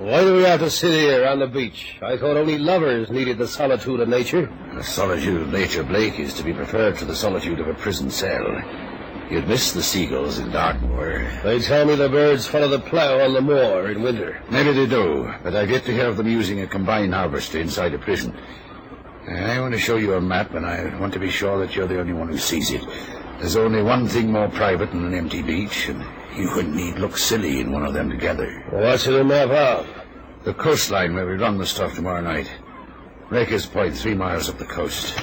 Why do we have to sit here on the beach? I thought only lovers needed the solitude of nature. The solitude of nature, Blake, is to be preferred to the solitude of a prison cell. You'd miss the seagulls in Dartmoor. They tell me the birds follow the plough on the moor in winter. Maybe they do, but I've yet to hear of them using a combined harvester inside a prison. I want to show you a map, and I want to be sure that you're the only one who sees it. There's only one thing more private than an empty beach, and you and me'd look silly in one of them together. What's it a map of? The coastline where we run the stuff tomorrow night. Raker's Point, 3 miles up the coast.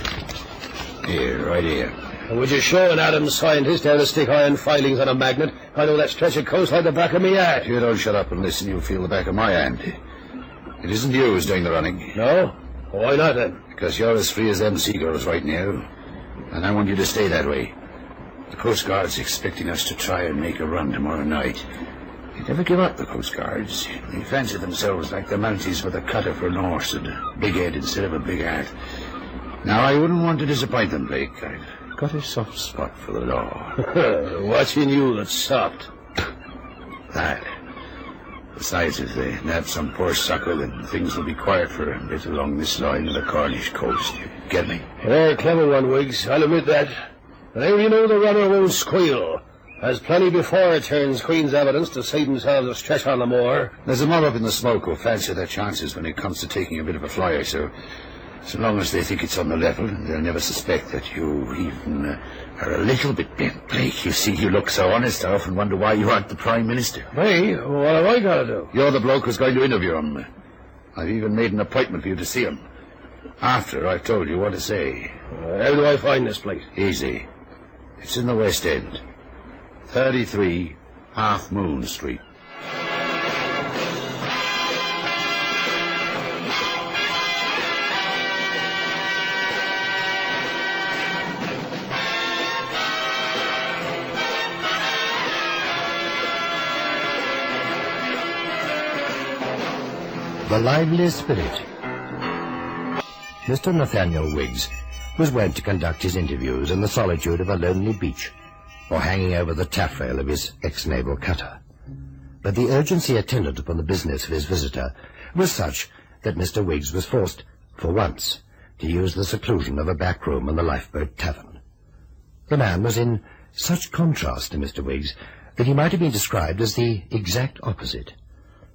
Here, right here. Would you show an Adams scientist how to stick iron filings on a magnet? I know that stretch of coast like the back of me hand. If you don't shut up and listen, you'll feel the back of my hand. It isn't you who's doing the running. No? Why not, then? Because you're as free as them seagulls right now. And I want you to stay that way. The Coast Guard's expecting us to try and make a run tomorrow night. They never give up, the Coast Guards. They fancy themselves like the Mounties with a cutter for an horse and a big head instead of a big heart. Now, I wouldn't want to disappoint them, Blake. I've got a soft spot for the law. What's in you that's soft? That. Besides, if they nab some poor sucker, then things will be quiet for a bit along this line of the Cornish coast. You get me? You're a clever one, Wiggs. I'll admit that. But how do you know the runner won't squeal? There's plenty before it turns Queen's evidence to save themselves a stretch on the moor. There's a mob up in the smoke who fancy their chances when it comes to taking a bit of a flyer, so long as they think it's on the level, they'll never suspect that you even are a little bit bent, Blake. You see, you look so honest, I often wonder why you aren't the Prime Minister. Hey, what have I got to do? You're the bloke who's going to interview him. I've even made an appointment for you to see him. After I've told you what to say. How do I find this place? Easy. It's in the West End. 33 Half Moon Street. The lively spirit. Mr. Nathaniel Wiggs was wont to conduct his interviews in the solitude of a lonely beach, or hanging over the taffrail of his ex-naval cutter. But the urgency attendant upon the business of his visitor was such that Mr. Wiggs was forced, for once, to use the seclusion of a back room in the lifeboat tavern. The man was in such contrast to Mr. Wiggs that he might have been described as the exact opposite.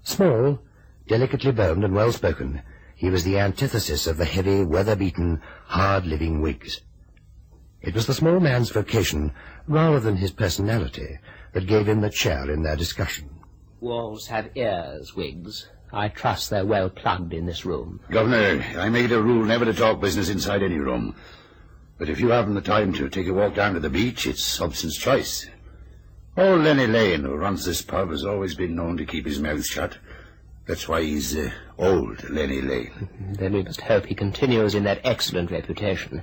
Small, delicately boned and well-spoken, he was the antithesis of the heavy, weather-beaten, hard-living Wiggs. It was the small man's vocation, rather than his personality, that gave him the chair in their discussion. Walls have ears, Wiggs. I trust they're well plugged in this room. Governor, I made a rule never to talk business inside any room. But if you haven't the time to take a walk down to the beach, it's Hobson's choice. Old Lenny Lane, who runs this pub, has always been known to keep his mouth shut. That's why he's old Lenny Lane. Then we must hope he continues in that excellent reputation.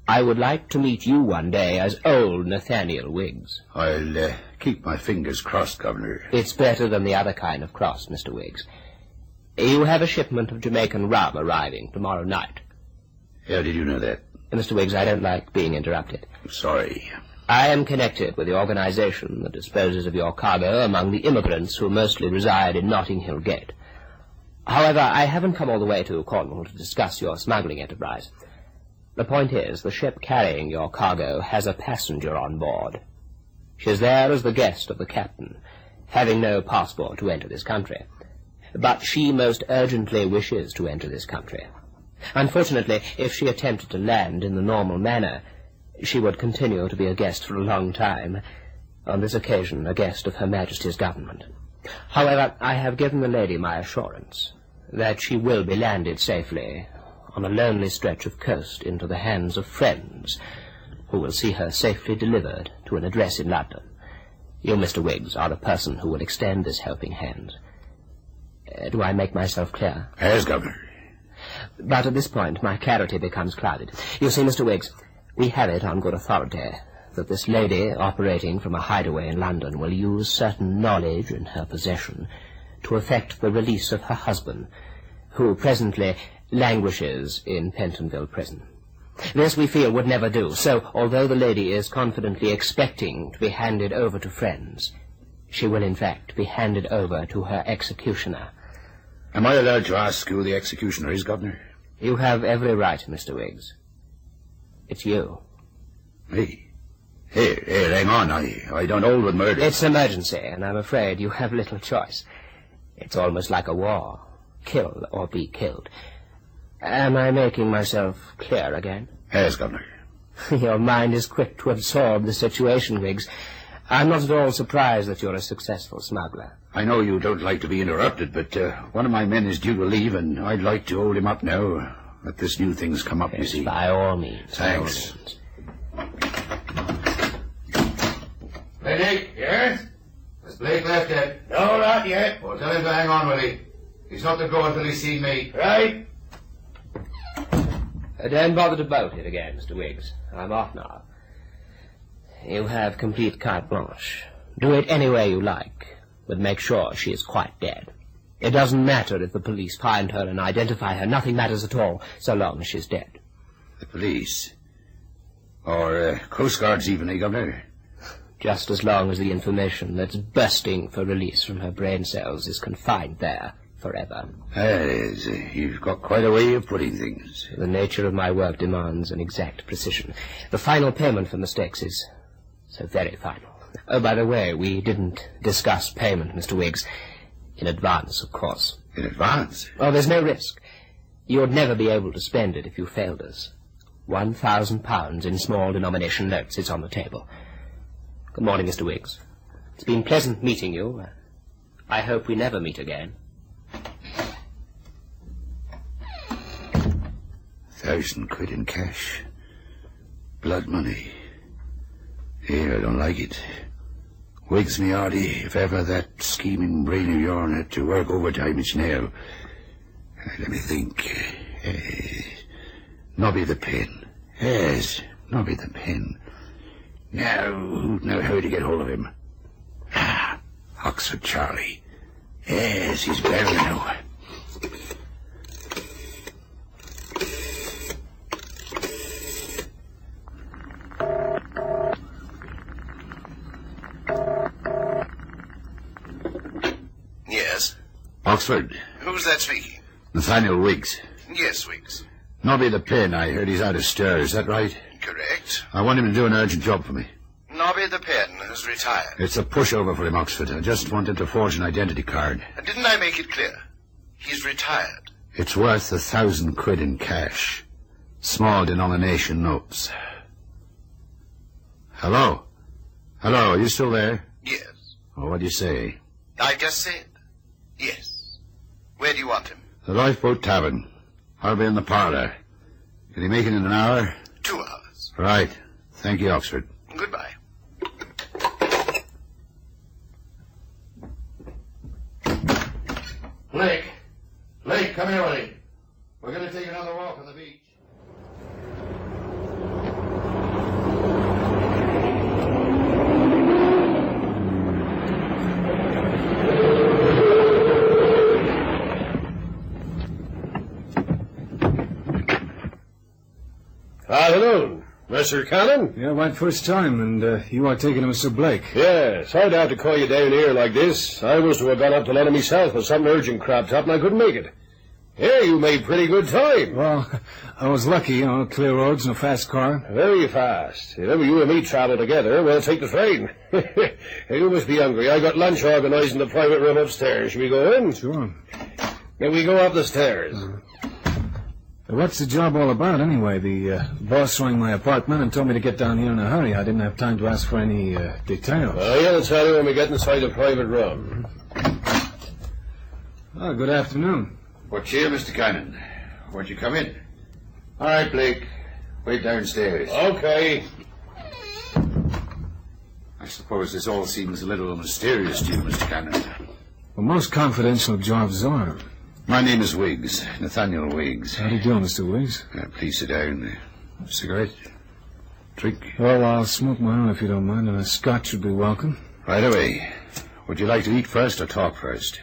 I would like to meet you one day as old Nathaniel Wiggs. I'll keep my fingers crossed, Governor. It's better than the other kind of cross, Mr. Wiggs. You have a shipment of Jamaican rum arriving tomorrow night. How did you know that? Mr. Wiggs, I don't like being interrupted. Sorry. I am connected with the organization that disposes of your cargo among the immigrants who mostly reside in Notting Hill Gate. However, I haven't come all the way to Cornwall to discuss your smuggling enterprise. The point is, the ship carrying your cargo has a passenger on board. She is there as the guest of the captain, having no passport to enter this country. But she most urgently wishes to enter this country. Unfortunately, if she attempted to land in the normal manner, she would continue to be a guest for a long time, on this occasion a guest of Her Majesty's government. However, I have given the lady my assurance that she will be landed safely on a lonely stretch of coast into the hands of friends who will see her safely delivered to an address in London. You, Mr. Wiggs, are a person who will extend this helping hand. Do I make myself clear? Yes, Governor. But at this point, my clarity becomes clouded. You see, Mr. Wiggs, we have it on good authority that this lady, operating from a hideaway in London, will use certain knowledge in her possession to effect the release of her husband, who presently languishes in Pentonville prison. This, we feel, would never do. So, although the lady is confidently expecting to be handed over to friends, she will, in fact, be handed over to her executioner. Am I allowed to ask who the executioner is, Governor? You have every right, Mr. Wiggs. It's you. Me? Here, hang on. I don't hold with murder. It's emergency, and I'm afraid you have little choice. It's almost like a war. Kill or be killed. Am I making myself clear again? Yes, Governor. Your mind is quick to absorb the situation, Wiggs. I'm not at all surprised that you're a successful smuggler. I know you don't like to be interrupted, but one of my men is due to leave, and I'd like to hold him up now that this new thing's come up, Yes, you see. by all means. Thanks. By all means. Hey, Nick, yes? Has Blake left yet? No, not yet. Well, tell him to hang on, Willie. He's not to go until he's seen me. Right? Don't bother to bolt it again, Mr. Wiggs. I'm off now. You have complete carte blanche. Do it any way you like, but make sure she is quite dead. It doesn't matter if the police find her and identify her. Nothing matters at all, so long as she's dead. The police? Or Coast Guards even, Governor? Just as long as the information that's bursting for release from her brain cells is confined there forever. That is, you've got quite a way of putting things. The nature of my work demands an exact precision. The final payment for mistakes is so very final. Oh, by the way, we didn't discuss payment, Mr. Wiggs. In advance, of course. In advance? Oh, there's no risk. You'd never be able to spend it if you failed us. £1,000 in small denomination notes is on the table. Good morning, Mr. Wiggs. It's been pleasant meeting you. I hope we never meet again. 1,000 quid in cash. Blood money. Here, I don't like it. Wiggs me, Artie, if ever that scheming brain of yourn had to work overtime, it's now. Let me think. Nobby the pen. Yes, Nobby the pen. Now, who'd know how to get hold of him? Ah, Oxford Charlie. Yes, he's better now. Yes? Oxford. Who's that speaking? Nathaniel Wiggs. Yes, Wiggs. Nobby the pen, I heard he's out of stir, is that right? Correct. I want him to do an urgent job for me. Nobby the pen has retired. It's a pushover for him, Oxford. I just want him to forge an identity card. Didn't I make it clear? He's retired. It's worth 1,000 quid in cash. Small denomination notes. Hello? Hello, are you still there? Yes. Oh, what do you say? I just said. Yes. Where do you want him? The Lifeboat Tavern. I'll be in the parlour. Can he make it in an hour? 2 hours. Right. Thank you, Oxford. Goodbye. Blake, come here, Willie. We're going to take another walk on the beach. Afternoon. Mr. Cannon? Yeah, right first time, and you are taking him, Mr. Blake. Yes, I'd have to call you down here like this. I was to have gone up to London myself, but something urgent cropped up and I couldn't make it. Here, you made pretty good time. Well, I was lucky, clear roads and a fast car. Very fast. If ever you and me travel together, we'll take the train. You must be hungry. I got lunch organised in the private room upstairs. Shall we go in? Sure. Can we go up the stairs? What's the job all about, anyway? The boss rang my apartment and told me to get down here in a hurry. I didn't have time to ask for any details. He'll tell you when we get inside the private room. Oh, good afternoon. What cheer, Mr. Cannon? Won't you come in? All right, Blake. Wait downstairs. Okay. I suppose this all seems a little mysterious to you, Mr. Cannon. Well, most confidential jobs are. My name is Wiggs, Nathaniel Wiggs. How do you do, Mr. Wiggs? Please sit down. Cigarette? Drink? Well, I'll smoke my own if you don't mind, and a scotch would be welcome. Right away. Would you like to eat first or talk first?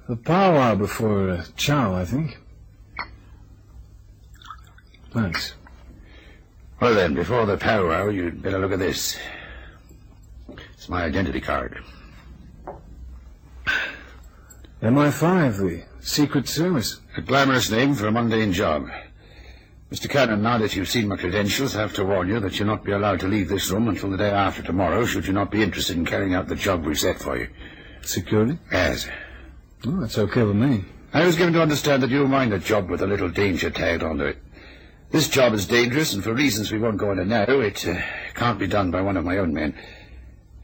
A powwow before chow, I think. Thanks. Well then, before the powwow, you'd better look at this. It's my identity card. MI5, the Secret Service. A glamorous name for a mundane job. Mr. Cannon, now that you've seen my credentials, I have to warn you that you'll not be allowed to leave this room until the day after tomorrow, should you not be interested in carrying out the job we've set for you. Security? Yes. Oh, that's okay with me. I was given to understand that you mind a job with a little danger tagged onto it. This job is dangerous, and for reasons we won't go into now, it can't be done by one of my own men.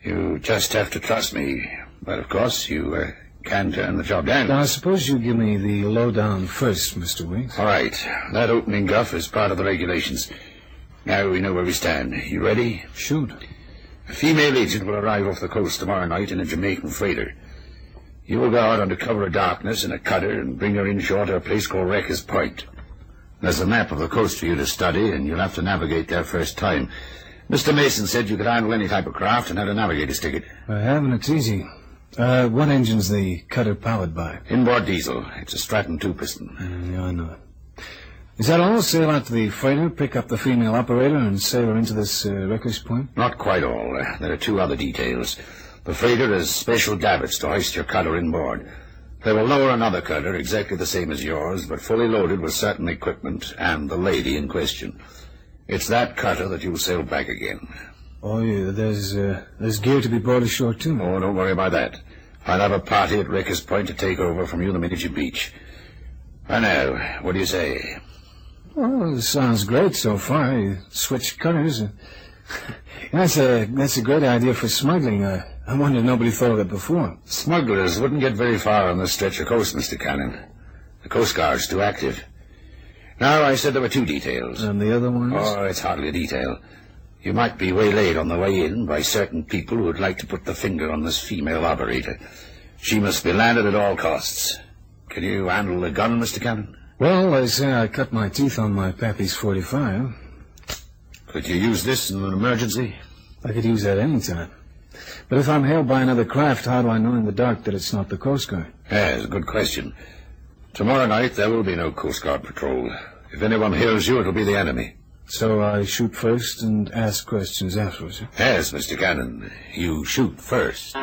You just have to trust me. But, of course, you can turn the job down. Now, I suppose you give me the lowdown first, Mr. Wiggs. All right. That opening guff is part of the regulations. Now we know where we stand. You ready? Shoot. A female agent will arrive off the coast tomorrow night in a Jamaican freighter. You will go out under cover of darkness in a cutter and bring her inshore to a place called Wrecker's Point. There's a map of the coast for you to study, and you'll have to navigate there first time. Mr. Mason said you could handle any type of craft and had a navigator's ticket. I have, and it's easy. What engine's the cutter powered by? Inboard diesel. It's a Stratton 2-piston. Yeah, I know it. Is that all? Sail out to the freighter, pick up the female operator, and sail her into this Wrecker's Point? Not quite all. There are two other details. The freighter has special davits to hoist your cutter inboard. They will lower another cutter exactly the same as yours, but fully loaded with certain equipment and the lady in question. It's that cutter that you'll sail back again. Oh, yeah, there's gear to be brought ashore, too. Oh, don't worry about that. I'll have a party at Wrecker's Point to take over from you the minute you beach. And now, what do you say? Well, it sounds great so far. You switch cutters. That's a great idea for smuggling. I wonder nobody thought of it before. Smugglers wouldn't get very far on this stretch of coast, Mr. Cannon. The Coast Guard's too active. Now, I said there were two details. And the other one is? Oh, it's hardly a detail. You might be waylaid on the way in by certain people who would like to put the finger on this female operator. She must be landed at all costs. Can you handle a gun, Mr. Cannon? Well, they say I cut my teeth on my Pappy's 45. Could you use this in an emergency? I could use that any time. But if I'm hailed by another craft, how do I know in the dark that it's not the Coast Guard? Yes, good question. Tomorrow night there will be no Coast Guard patrol. If anyone hails you, it'll be the enemy. So I shoot first and ask questions afterwards, huh? Yes, Mr. Cannon. You shoot first.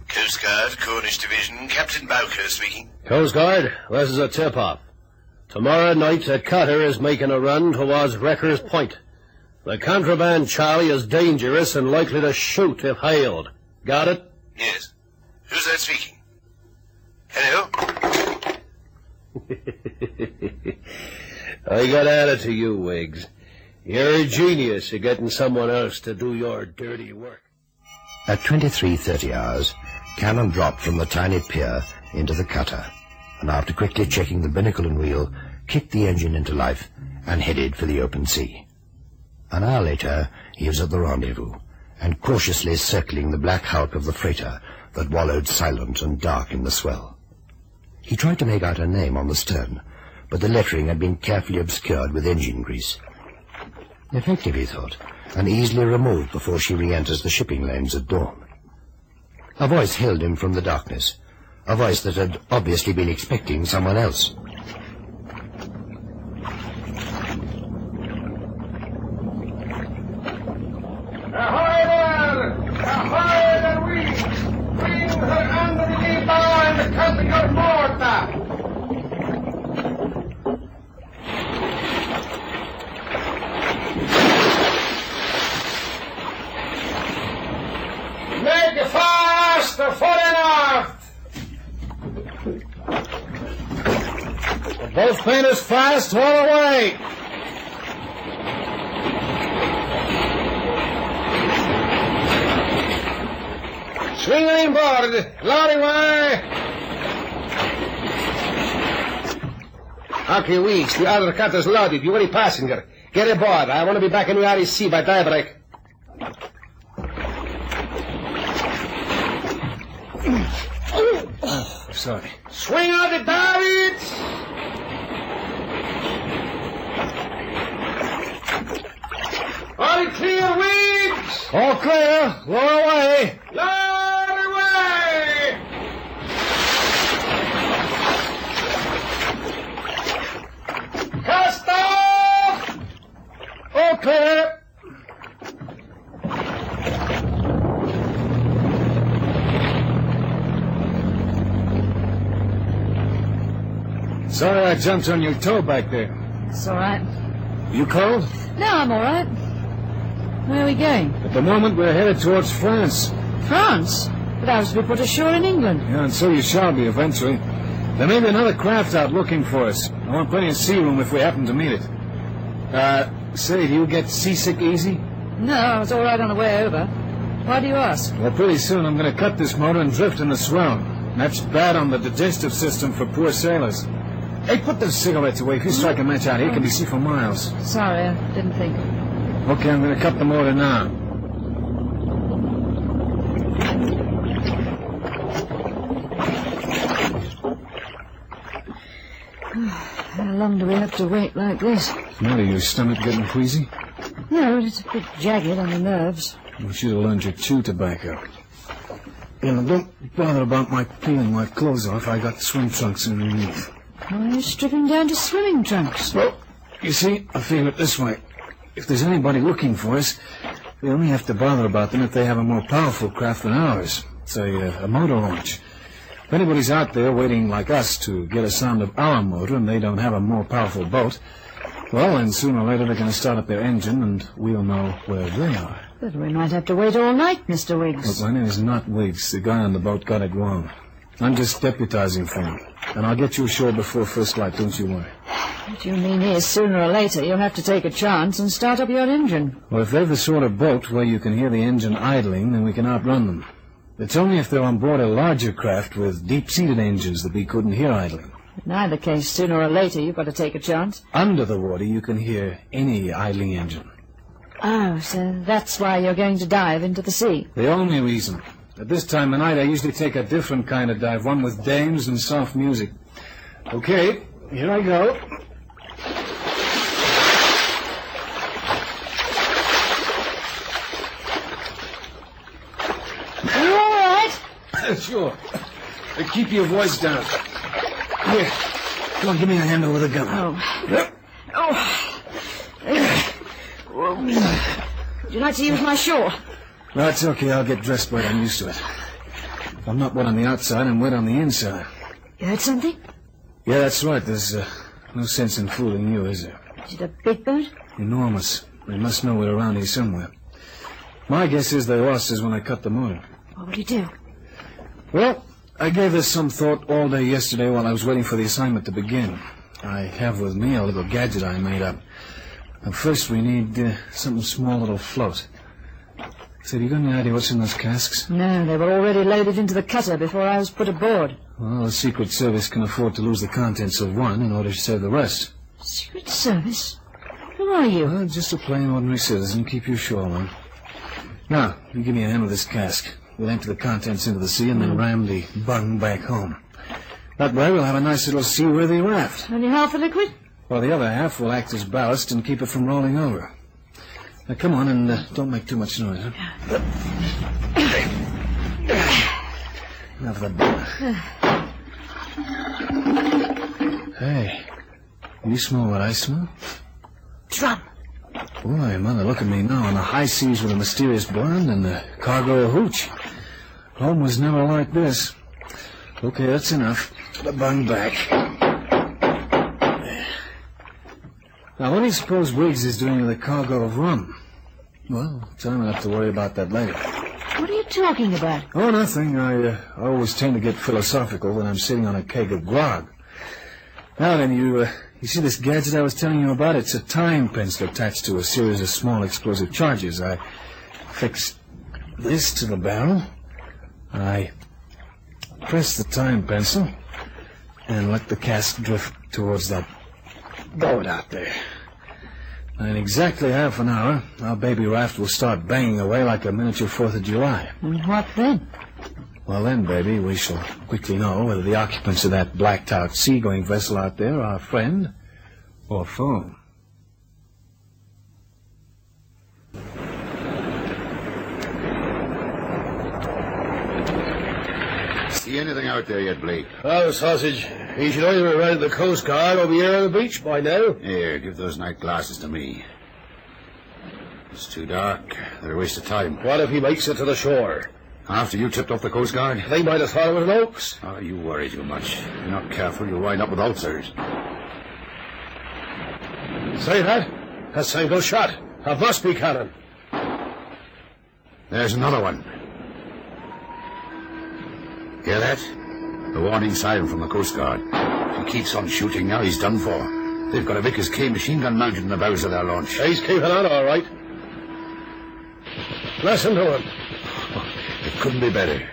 Coast Guard, Cornish Division, Captain Bowker speaking. Coast Guard, this is a tip-off. Tomorrow night, a cutter is making a run towards Wrecker's Point. The contraband Charlie is dangerous and likely to shoot if hailed. Got it? Yes. Who's that speaking? Hello? I got at it to you, Wiggs. You're a genius at getting someone else to do your dirty work. At 23:30 hours, Cannon dropped from the tiny pier into the cutter, and after quickly checking the binnacle and wheel, kicked the engine into life and headed for the open sea. An hour later, he was at the rendezvous, and cautiously circling the black hulk of the freighter that wallowed silent and dark in the swell. He tried to make out her name on the stern, but the lettering had been carefully obscured with engine grease. Effective, he thought, and easily removed before she re-enters the shipping lanes at dawn. A voice hailed him from the darkness, a voice that had obviously been expecting someone else. Ahoy there! Ahoy there, Wiggs! Bring her under the lee bar and the company of Malta! Make fast the fore and aft! Both painters fast, all away! Swing inboard, loading way! Okay, Weeks, the other cutter's loaded. You any passenger? Get aboard. I want to be back in the Irish Sea by daybreak. Sorry. Swing out the davits! All clear, Weeks! All clear. Lower away. Lower away! Sorry I jumped on your toe back there. It's all right. You cold? No, I'm all right. Where are we going? At the moment, we're headed towards France. France? But I was to be put ashore in England. Yeah, and so you shall be eventually. There may be another craft out looking for us. I want plenty of sea room if we happen to meet it. Say, do you get seasick easy? No, I was all right on the way over. Why do you ask? Well, pretty soon I'm going to cut this motor and drift in the swell. That's bad on the digestive system for poor sailors. Hey, put those cigarettes away. If you strike a match out here, it can be seen for miles. Sorry, I didn't think. Okay, I'm going to cut the motor now. How long do we have to wait like this? Now, your stomach getting queasy? No, it's a bit jagged on the nerves. You should have learned to chew tobacco. And don't bother about my peeling my clothes off. I got swim trunks underneath. Why are you stripping down to swimming trunks? Well, you see, I feel it this way. If there's anybody looking for us, we only have to bother about them if they have a more powerful craft than ours. Say, a motor launch. If anybody's out there waiting like us to get a sound of our motor and they don't have a more powerful boat, well, then sooner or later they're going to start up their engine and we'll know where they are. But we might have to wait all night, Mr. Wiggs. Look, my name is not Wiggs. The guy on the boat got it wrong. I'm just deputizing for him. And I'll get you ashore before first light, don't you worry. What you mean is, sooner or later, you'll have to take a chance and start up your engine. Well, if they're the sort of boat where you can hear the engine idling, then we can outrun them. It's only if they're on board a larger craft with deep-seated engines that we couldn't hear idling. In either case, sooner or later, you've got to take a chance. Under the water, you can hear any idling engine. Oh, so that's why you're going to dive into the sea. The only reason. At this time of night, I usually take a different kind of dive, one with dames and soft music. Okay, here I go. Are you all right? Sure. Keep your voice down. Here. Come on, give me a handle with a gun. Would you like to use my shawl? No, it's okay. I'll get dressed wet. I'm used to it. If I'm not wet on the outside, I'm wet on the inside. You heard something? Yeah, that's right. There's no sense in fooling you, is there? Is it a big boat? Enormous. They must know we're around here somewhere. My guess is they lost us when I cut the motor. What would you do? Well, I gave this some thought all day yesterday while I was waiting for the assignment to begin. I have with me a little gadget I made up. Now, first we need something small that'll float. So, have you got any idea what's in those casks? No, they were already loaded into the cutter before I was put aboard. Well, the Secret Service can afford to lose the contents of one in order to save the rest. Secret Service? Who are you? Well, just a plain ordinary citizen. Keep your shawl on. Now, you give me a hand with this cask. We'll empty the contents into the sea and then ram the bung back home. That way we'll have a nice little seaworthy raft. Only half the liquid? Well, the other half will act as ballast and keep it from rolling over. Now, come on, and don't make too much noise, huh? Enough of that bottle. Hey, you smell what I smell? Drum. Boy, Mother, look at me now on the high seas with a mysterious blonde and a cargo of hooch. Home was never like this. Okay, that's enough. The bung back. Now, what do you suppose Wiggs is doing with a cargo of rum? Well, time enough to worry about that later. What are you talking about? Oh, nothing. I always tend to get philosophical when I'm sitting on a keg of grog. Now then, you see this gadget I was telling you about? It's a time pencil attached to a series of small explosive charges. I fix this to the barrel. I press the time pencil and let the cask drift towards that boat out there. In exactly half an hour, our baby raft will start banging away like a miniature 4th of July. And what then? Well, then, baby, we shall quickly know whether the occupants of that blacked-out seagoing vessel out there are friend or foe. See anything out there yet, Blake? Oh, Sausage, he should either have arrived at the Coast Guard or be here on the beach by now. Here, give those night glasses to me. It's too dark. They're a waste of time. What if he makes it to the shore? After you tipped off the Coast Guard? They might have thought it was an hoax. Oh, you worry too much. If you're not careful, you'll wind up with ulcers. Say that? A single shot. That must be cannon. There's another one. Hear that? The warning siren from the Coast Guard. If he keeps on shooting now, he's done for. They've got a Vickers K machine gun mounted in the bows of their launch. He's keeping on all right. Listen to him. It couldn't be better.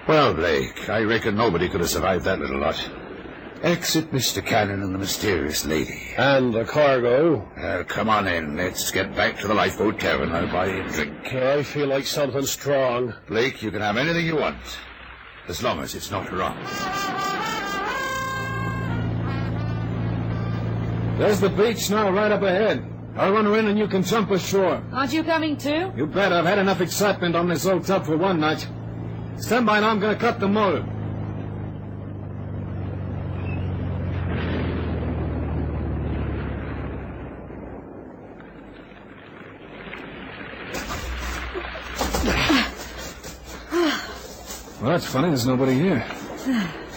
Well, Blake, I reckon nobody could have survived that little lot. Exit Mr. Cannon and the mysterious lady. And the cargo. Come on in. Let's get back to the lifeboat cabin. I'll buy you a drink. I feel like something strong. Blake, you can have anything you want, as long as it's not wrong. There's the beach now, right up ahead. I'll run her in and you can jump ashore. Aren't you coming too? You bet. I've had enough excitement on this old tub for one night. Stand by now, I'm going to cut the motor. Well, that's funny. There's nobody here.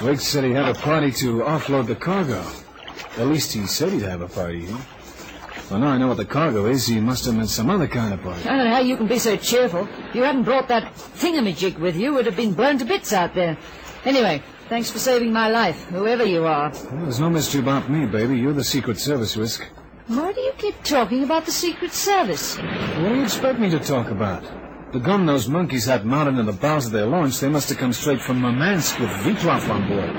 Wiggs said he had a party to offload the cargo. At least he said he'd have a party here. Well, now I know what the cargo is. He must have meant some other kind of party. I don't know how you can be so cheerful. If you hadn't brought that thingamajig with you, would have been blown to bits out there. Anyway, thanks for saving my life, whoever you are. Well, there's no mystery about me, baby. You're the Secret Service risk. Why do you keep talking about the Secret Service? What do you expect me to talk about? The gun those monkeys had mounted in the bows of their launch, they must have come straight from Murmansk with Vitlov on board.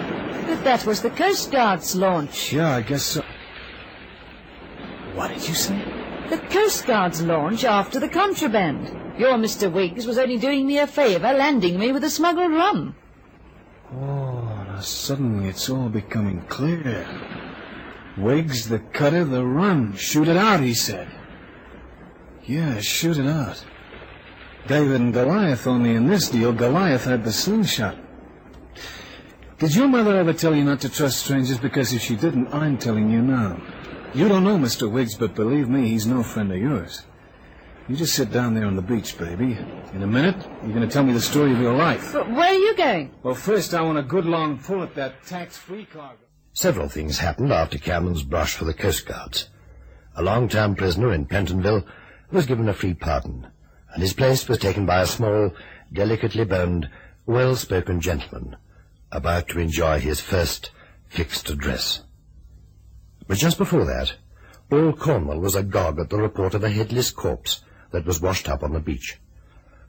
But that was the Coast Guard's launch. Yeah, I guess so. What did you say? The Coast Guard's launch after the contraband. Your Mr. Wiggs was only doing me a favour, landing me with the smuggled rum. Oh, now suddenly it's all becoming clear. Wiggs, the cutter, the rum. Shoot it out, he said. Yeah, shoot it out. David and Goliath, only in this deal, Goliath had the slingshot. Did your mother ever tell you not to trust strangers? Because if she didn't, I'm telling you now. You don't know Mr. Wiggs, but believe me, he's no friend of yours. You just sit down there on the beach, baby. In a minute, you're going to tell me the story of your life. But where are you going? Well, first I want a good long pull at that tax-free cargo. Several things happened after Cameron's brush for the Coast Guards. A long-term prisoner in Pentonville was given a free pardon, and his place was taken by a small, delicately boned, well-spoken gentleman about to enjoy his first fixed address. But just before that, all Cornwall was agog at the report of a headless corpse that was washed up on the beach.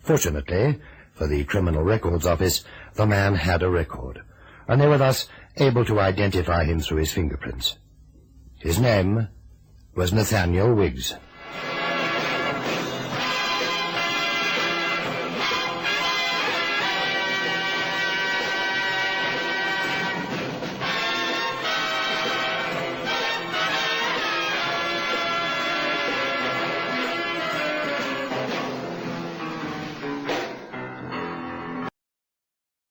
Fortunately, for the Criminal Records Office, the man had a record, and they were thus able to identify him through his fingerprints. His name was Nathaniel Wiggs.